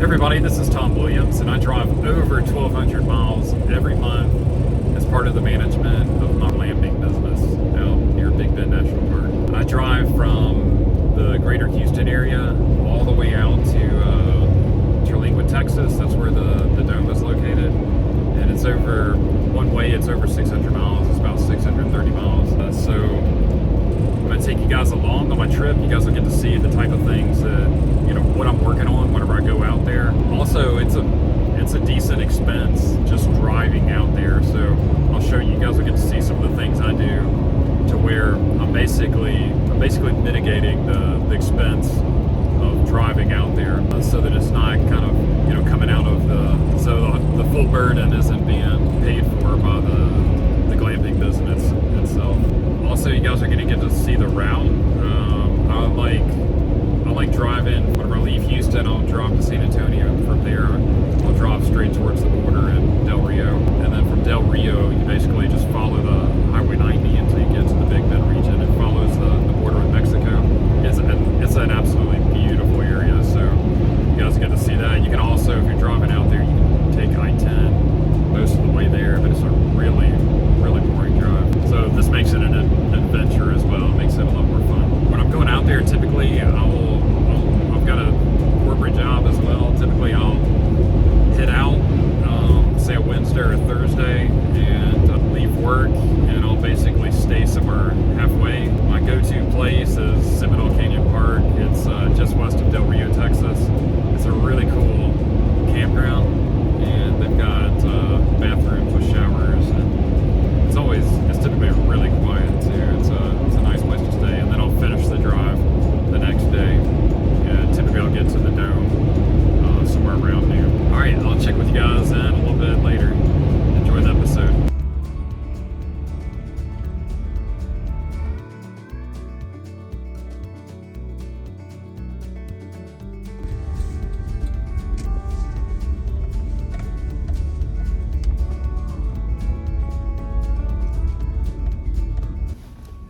Everybody, this is Tom Williams, and I drive over 1,200 miles every month as part of the management of my glamping business out near Big Bend National Park. I drive from the greater Houston area all the way out to Terlingwood, Texas. That's where the dome is located. And it's over, one way it's over 600 miles. It's about 630 miles. So I'm going to take you guys along on my trip. You guys will get to see the type of things that, what I'm working on whenever I go out there. Also, it's a decent expense just driving out there. So I'll show you guys will get to see some of the things I do to where I'm basically mitigating the expense of driving out there so that it's not kind of, coming out of the full burden isn't being paid for by the glamping business itself. Also, you guys are going to get to see the route. I like driving. Whenever I leave Houston, I'll drive to San Antonio. From there, I'll drive straight towards the border in Del Rio. And then from Del Rio, you basically just follow the Highway 90 until you get to the Big Bend region. It follows the border with Mexico. It's an absolutely beautiful area, so you guys get to see that. You can also, if you're driving out there, you can take I-10 most of the way there, but it's a really, really boring drive. So this makes it an adventure as well. It makes it a lot more fun. When I'm going out there, typically I've got a corporate job as well. Typically I'll head out, say a Wednesday or a Thursday, and leave work, and I'll basically stay somewhere halfway. My go-to place is Seminole Canyon Park. It's just west of Del Rio, Texas. It's a really cool campground, and they've got bathrooms with showers, and it's typically really quiet too. It's a nice place to stay, and then I'll finish the drive the next day. Typically I'll get to the dome somewhere around noon. All right, I'll check with you guys in a little bit later. Enjoy the episode.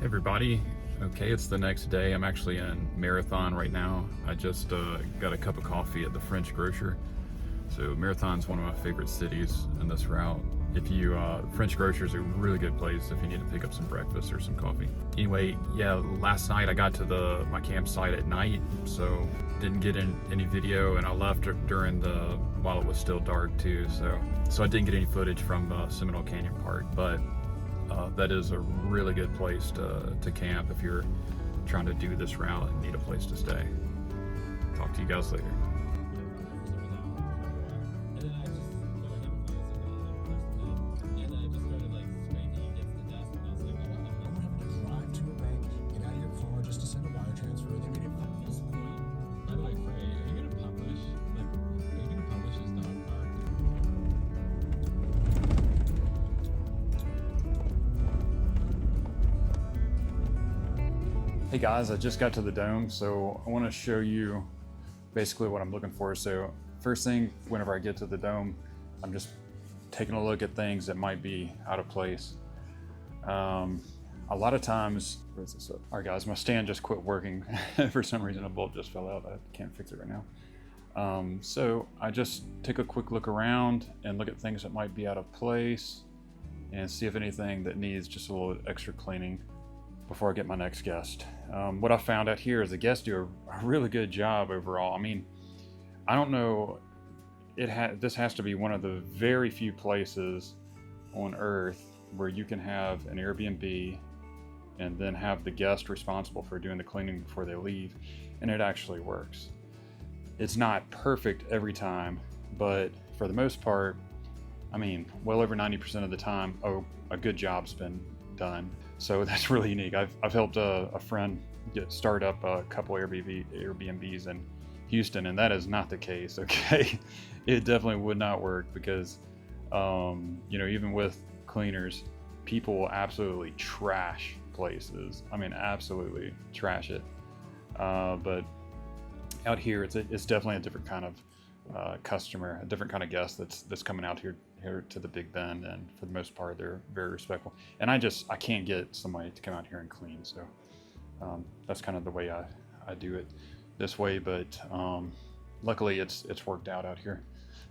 Everybody, okay, it's the next day. I'm actually in Marathon right now. I just got a cup of coffee at the French grocer. So Marathon's one of my favorite cities in this route. If you French grocer's a really good place if you need to pick up some breakfast or some coffee. Anyway, yeah, last night I got to my campsite at night, so didn't get in any video, and I left during while it was still dark too. So I didn't get any footage from Seminole Canyon Park, but that is a really good place to camp if you're trying to do this route and need a place to stay. Talk to you guys later. Hey guys, I just got to the dome, so I want to show you basically what I'm looking for. So first thing, whenever I get to the dome, I'm just taking a look at things that might be out of place. A lot of times, where's this up? All right guys, my stand just quit working. For some reason a bolt just fell out. I can't fix it right now. So I just take a quick look around and look at things that might be out of place and see if anything that needs just a little extra cleaning before I get my next guest. What I found out here is the guests do a really good job overall. I mean, I don't know, this has to be one of the very few places on earth where you can have an Airbnb and then have the guest responsible for doing the cleaning before they leave, and it actually works. It's not perfect every time, but for the most part, I mean, well over 90% of the time, a good job's been done. So that's really unique. I've helped a friend start up a couple Airbnbs in Houston, and that is not the case. Okay, it definitely would not work because even with cleaners, people will absolutely trash places. I mean, absolutely trash it. But out here, it's definitely a different kind of customer, a different kind of guest that's coming out here to the Big Bend, and for the most part they're very respectful, and I can't get somebody to come out here and clean, so that's kind of the way I do it this way. But luckily it's worked out here.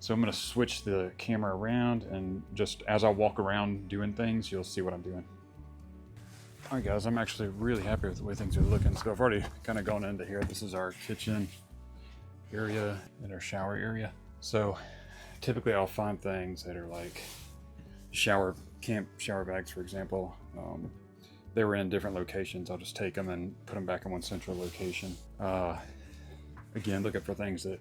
So I'm gonna switch the camera around, and just as I walk around doing things, you'll see what I'm doing. All right guys, I'm actually really happy with the way things are looking. So I've already kind of gone into here. This is our kitchen area and our shower area. So typically I'll find things that are like camp shower bags, for example. They were in different locations. I'll just take them and put them back in one central location. Again, looking for things that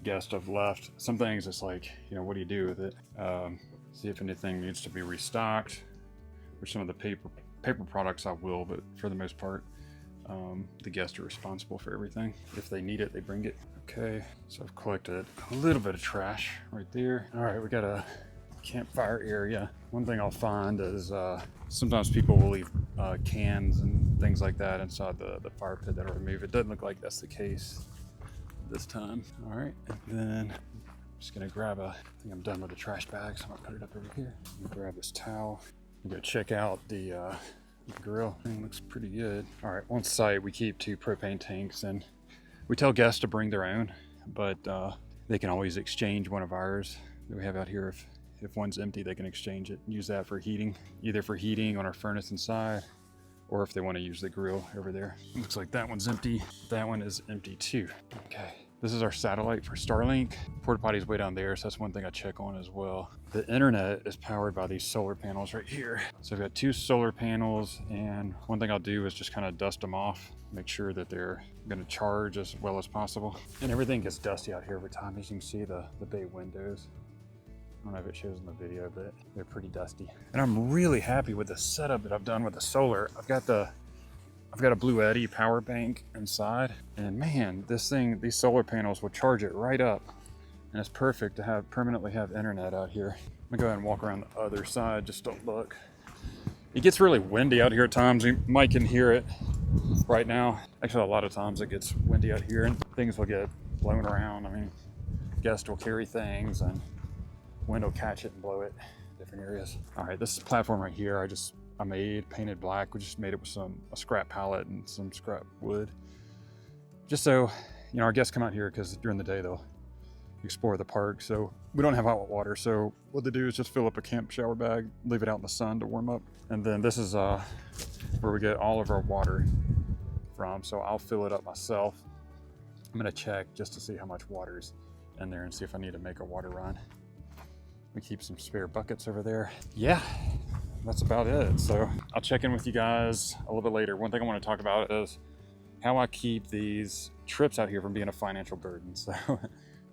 guests have left. Some things it's like, you know, what do you do with it? See if anything needs to be restocked. Or some of the paper products I will, but for the most part, the guests are responsible for everything. If they need it, they bring it. Okay, so I've collected a little bit of trash right there. All right, we got a campfire area. One thing I'll find is sometimes people will leave cans and things like that inside the fire pit that I'll remove. It doesn't look like that's the case this time. All right, and then I'm just gonna grab I think I'm done with the trash bags. I'm gonna put it up over here. I'm gonna grab this towel and go check out the grill. Thing looks pretty good. All right, on site we keep 2 propane tanks, and we tell guests to bring their own, but they can always exchange one of ours that we have out here. If one's empty, they can exchange it and use that for heating, either for heating on our furnace inside, or if they want to use the grill over there. Looks like that one's empty. That one is empty too. Okay, this is our satellite for Starlink. Porta potty's way down there, so that's one thing I check on as well. The internet is powered by these solar panels right here. So I've got 2 solar panels, and one thing I'll do is just kind of dust them off, make sure that they're going to charge as well as possible. And everything gets dusty out here over time. As you can see, the bay windows, I don't know if it shows in the video, but they're pretty dusty. And I'm really happy with the setup that I've done with the solar. I've got a Blue Eddy power bank inside, and man, these solar panels will charge it right up. And it's perfect to permanently have internet out here. I'm gonna go ahead and walk around the other side just to look. It gets really windy out here at times. You might can hear it right now. Actually, a lot of times it gets windy out here and things will get blown around. I mean, guests will carry things and wind will catch it and blow it different areas. All right, this platform right here, I painted black. We just made it with a scrap pallet and some scrap wood. Just so, you know, our guests come out here because during the day they'll explore the park. So we don't have hot water. So what they do is just fill up a camp shower bag, leave it out in the sun to warm up. And then this is where we get all of our water from. So I'll fill it up myself. I'm gonna check just to see how much water's in there and see if I need to make a water run. We keep some spare buckets over there. Yeah, that's about it. So I'll check in with you guys a little bit later. One thing I want to talk about is how I keep these trips out here from being a financial burden. So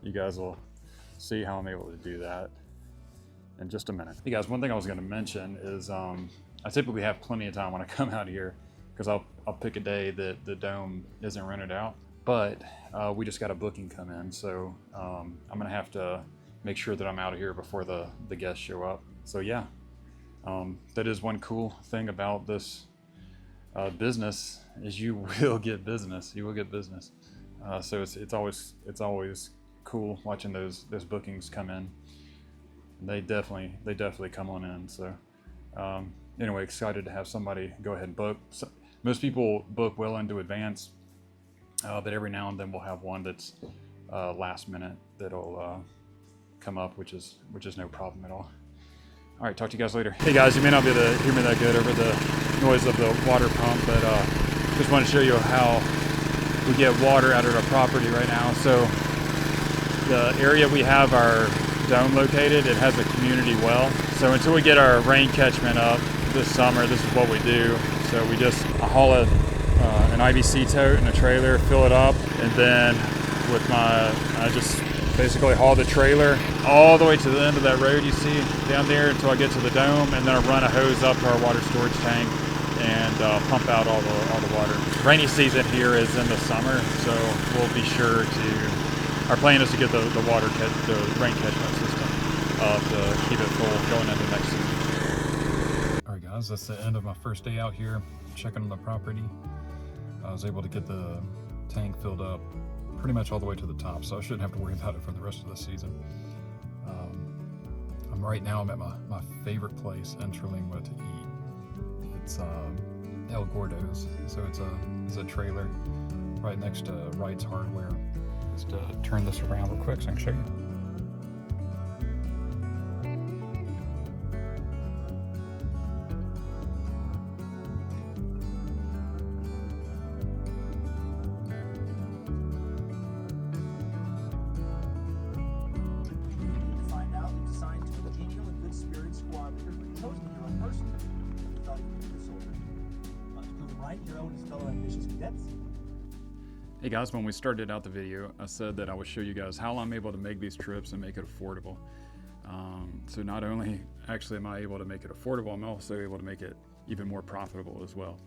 you guys will see how I'm able to do that in just a minute. Hey guys, one thing I was going to mention is I typically have plenty of time when I come out here because I'll pick a day that the dome isn't rented out. But we just got a booking come in, so I'm going to have to make sure that I'm out of here before the guests show up. So yeah, that is one cool thing about this business is you will get business. You will get business. So it's always cool watching those bookings come in. And they definitely come on in. So anyway, excited to have somebody go ahead and book. So, most people book well into advance, but every now and then we'll have one that's last minute that'll come up, which is no problem at all. All right, talk to you guys later. Hey guys, you may not be able to hear me that good over the noise of the water pump, but just want to show you how we get water out of our property right now. So the area we have our dome located, it has a community well. So until we get our rain catchment up this summer, this is what we do. So we just haul an IBC tote and a trailer, fill it up, and then with I just basically haul the trailer all the way to the end of that road you see down there until I get to the dome, and then I run a hose up to our water storage tank and pump out all the water. Rainy season here is in the summer, so we'll be sure to. Our plan is to get the rain catchment system to keep it full going into next season. All right, guys, that's the end of my first day out here checking on the property. I was able to get the tank filled up pretty much all the way to the top, so I shouldn't have to worry about it for the rest of the season. I'm at my favorite place in Terlingua to eat. It's El Gordo's. So it's a trailer right next to Wright's Hardware. is to turn this around real quick so I can show you. Hey guys, when we started out the video, I said that I would show you guys how I'm able to make these trips and make it affordable. So not only actually am I able to make it affordable, I'm also able to make it even more profitable as well.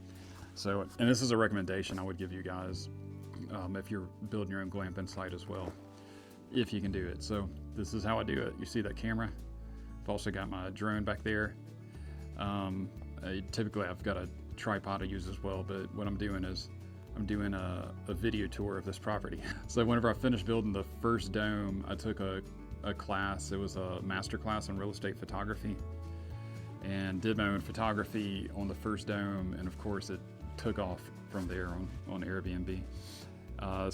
So, and this is a recommendation I would give you guys if you're building your own glamping site as well, if you can do it. So this is how I do it. You see that camera? I've also got my drone back there. Typically I've got a tripod I use as well, but what I'm doing is I'm doing a video tour of this property. So whenever I finished building the first dome, I took a class. It was a master class on real estate photography, and did my own photography on the first dome, and of course it took off from there on Airbnb. I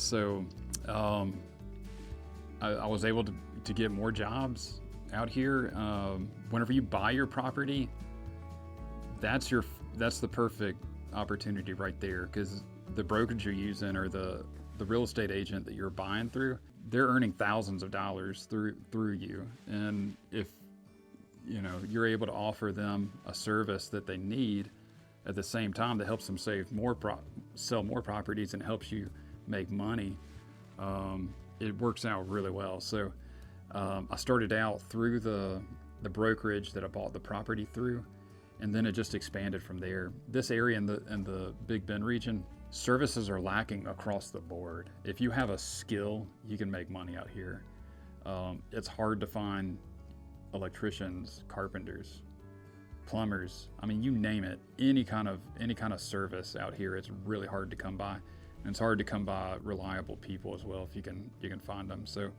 was able to get more jobs out here. Whenever you buy your property, that's the perfect opportunity right there, because the brokerage you're using or the real estate agent that you're buying through, they're earning thousands of dollars through you. And if you're able to offer them a service that they need at the same time that helps them sell more properties and helps you make money, it works out really well. So I started out through the brokerage that I bought the property through, and then it just expanded from there. This area in the Big Bend region, services are lacking across the board. If you have a skill, you can make money out here. It's hard to find electricians, carpenters, plumbers. I mean, you name it. Any kind of service out here, it's really hard to come by. And it's hard to come by reliable people as well if you can find them. So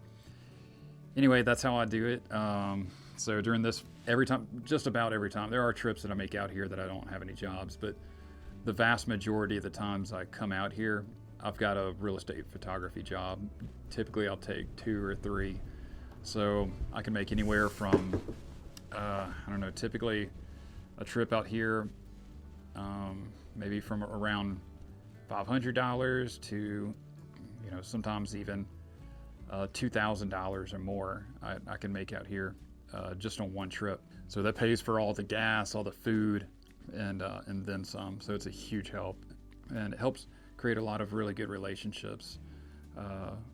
anyway, that's how I do it. So during this, just about every time, there are trips that I make out here that I don't have any jobs, but the vast majority of the times I come out here, I've got a real estate photography job. Typically I'll take 2 or 3. So I can make anywhere from, typically a trip out here, maybe from around $500 to, sometimes even $2,000 or more I can make out here just on one trip. So that pays for all the gas, all the food, and then some. So it's a huge help, and it helps create a lot of really good relationships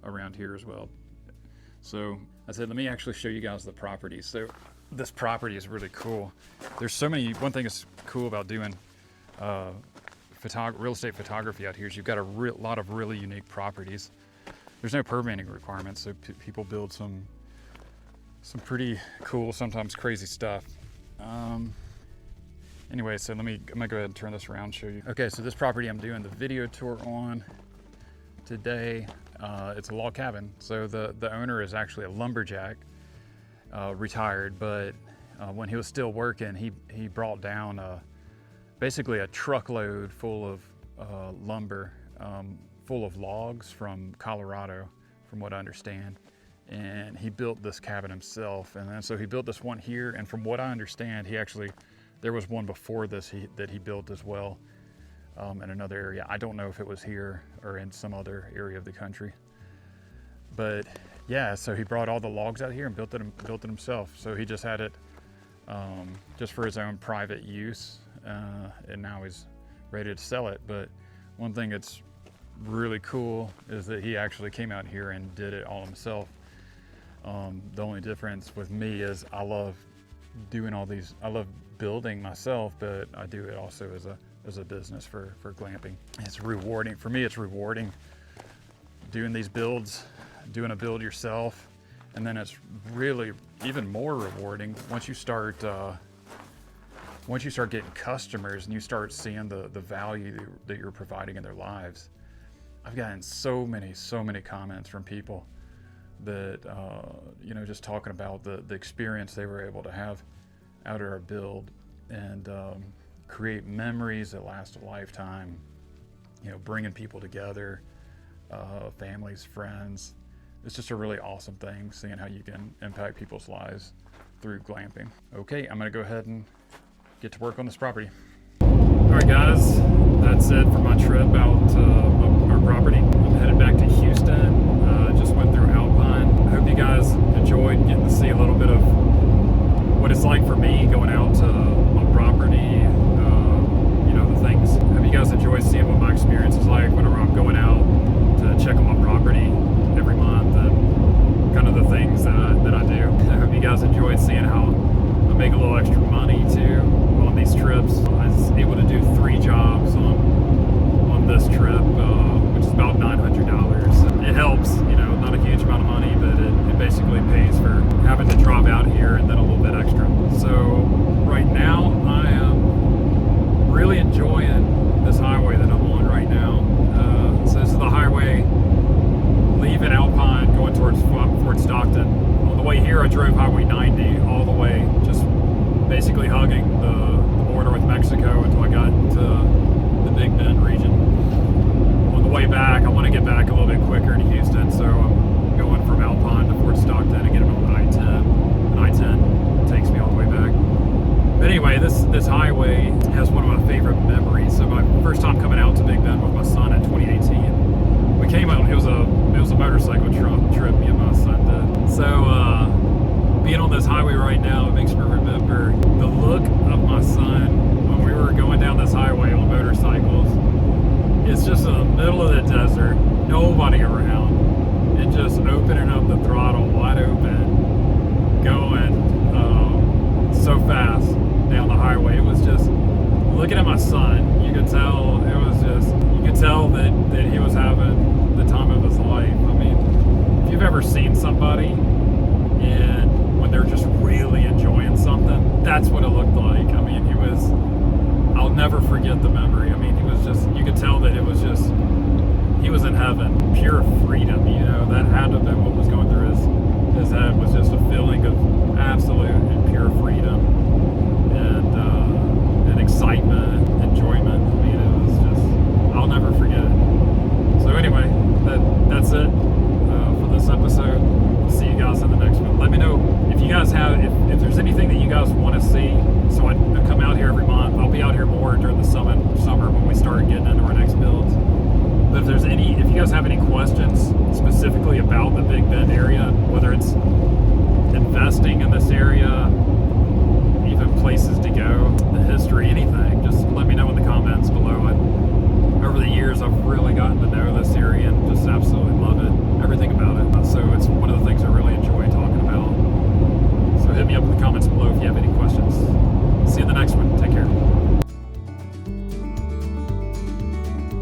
around here as well. So I said, let me actually show you guys the property. So this property is really cool. There's so many. One thing that's cool about doing real estate photography out here is you've got a lot of really unique properties. There's no permitting requirements, so people build some pretty cool, sometimes crazy stuff. Anyway, so I'm gonna go ahead and turn this around and show you. Okay, so this property I'm doing the video tour on today, it's a log cabin. So the owner is actually a lumberjack, retired, but when he was still working, he brought down basically a truckload full of lumber, full of logs from Colorado, from what I understand. And he built this cabin himself. And then so he built this one here, and from what I understand, there was one before this that he built as well in another area. I don't know if it was here or in some other area of the country. But yeah, so he brought all the logs out here and built it himself. So he just had it just for his own private use, and now he's ready to sell it. But one thing that's really cool is that he actually came out here and did it all himself. The only difference with me is I love doing all these. I love building myself, but I do it also as a business for glamping. It's rewarding for me. It's rewarding doing these builds, doing a build yourself, and then it's really even more rewarding once you start getting customers and you start seeing the value that you're providing in their lives. I've gotten so many comments from people that just talking about the experience they were able to have out of our build, and create memories that last a lifetime, bringing people together, families, friends. it's just a really awesome thing seeing how you can impact people's lives through glamping. Okay, I'm gonna go ahead and get to work on this property. All right, guys, that's it for my trip out to our property. I'm headed back to Houston. Just went through Alpine. I hope you guys enjoyed getting to see a little bit of what it's like for me going out to my property. The things. I hope you guys enjoy seeing what my experience is like whenever I'm going out to check on my property every month and kind of the things that I do. I hope you guys enjoyed seeing how I make a little extra money too on these trips. I was able to do 3 jobs on this trip, which is about $900. It helps, not a huge amount of money, but it basically pays for having to drop out here and then a little bit extra. So right now I am really enjoying this highway that I'm on right now. So this is the highway leaving Alpine going towards Fort Stockton. On the way here I drove Highway 90 all the way, just basically hugging the border with Mexico until I got into the Big Bend region. On the way back, I want to get back a little bit quicker to Houston, so I'm going from Alpine to Fort Stockton and getting on I-10. And I-10 takes me all the way back. But anyway, this highway has one of my favorite memories. So my first time coming out to Big Bend with my son in 2018, we came out. It was a motorcycle trip me and my son did. So being on this highway right now, it makes me remember the look of my son when we were going down this highway on motorcycles. It's just in the middle of the desert, nobody around, and just opening up the throttle wide open, going so fast down the highway. It was just, looking at my son, you could tell that he was having the time of his life. I mean, if you've ever seen somebody and when they're just really enjoying something, that's what it looked like. I mean, I'll never forget the memory. I mean, you could tell that it was just, he was in heaven, pure freedom, that had to have been what was going through his head, was just a feeling of absolute and pure freedom and excitement, enjoyment. I mean, it was just, I'll never forget it. So anyway, that's it for this episode. See you guys in the next one. Let me know if you guys have, if there's anything that you guys want to see. So I come out here every month. I'll be out here more during the summer when we start getting into our next builds. But if you guys have any questions specifically about the Big Bend area, whether it's investing in this area, even places to go, the history, anything, just let me know in the comments below. Over the years, I've really gotten to know this area and just absolutely love it, everything about it. So it's one of the things I really enjoy talking about. So hit me up in the comments below if you have any questions.